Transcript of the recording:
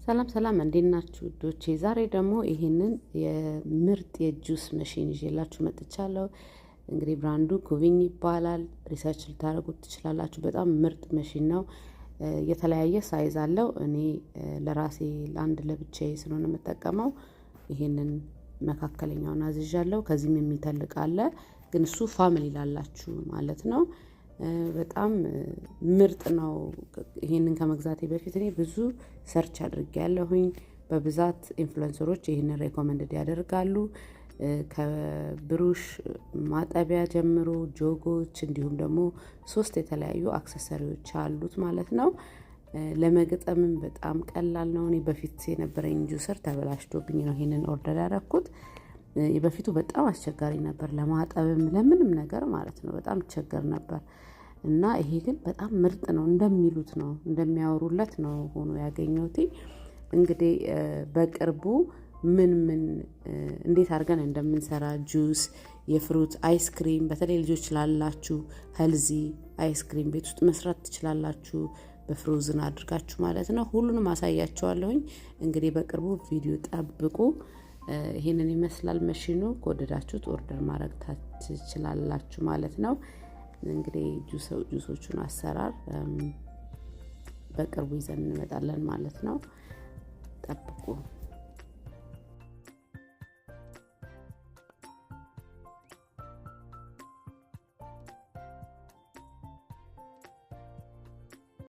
ሰላም እንዴት ናችሁ ዶቼ? ዛሬ ደግሞ ይሄንን የምርጥ የጁስ መሽን ይዤላችሁ መጥቻለሁ። እንግዲህ ብራንዱ ኩቪኝ ይባላል። ሪሰርች ልታደርጉት ትችላላችሁ። በጣም ምርጥ መሽን ነው። የተለያየ ሳይዝ አለው። እኔ ለራሴ ለአንድ ለብቻዬ ስለሆነ የምጠቀመው ይሄንን መካከለኛውን አዝዣለሁ። ከዚህም የሚተልቅ አለ፣ ግን እሱ ፋሚሊ ላላችሁ ማለት ነው። በጣም ምርጥ ነው። ይሄንን ከመግዛቴ በፊት እኔ ብዙ ሰርች አድርጌያለሁኝ። በብዛት ኢንፍሉዌንሰሮች ይሄንን ሬኮመንድ ያደርጋሉ። ከብሩሽ ማጠቢያ ጀምሮ ጆጎች፣ እንዲሁም ደግሞ 3 የተለያዩ አክሰሰሪዎች አሉት ማለት ነው። ለመግጠምም በጣም ቀላል ነው። እኔ በፊት የነበረኝ ጁሰር ተበላሽቶብኝ ነው ይሄንን ኦርደር ያደረኩት። የበፊቱ በጣም አስቸጋሪ ነበር ለማጠብም ለምንም ነገር ማለት ነው። በጣም ቸገር ነበር እና ይሄ ግን በጣም ምርጥ ነው። እንደሚሉት ነው እንደሚያወሩለት ነው ሆኖ ያገኘሁት። እንግዲህ በቅርቡ ምን እንዴት አድርገን እንደምንሰራ ጁስ፣ የፍሩት አይስክሪም፣ በተለይ ልጆች ላላችሁ ሄልዚ አይስክሪም ቤት ውስጥ መስራት ትችላላችሁ፣ በፍሮዝን አድርጋችሁ ማለት ነው። ሁሉንም አሳያችኋለሁኝ። እንግዲህ በቅርቡ ቪዲዮ ጠብቁ። ይሄንን ይመስላል መሽኑ። ከወደዳችሁት ኦርደር ማድረግ ትችላላችሁ ማለት ነው። እንግዲህ ጁሶቹን አሰራር በቅርቡ ይዘን እንመጣለን ማለት ነው። ጠብቁ።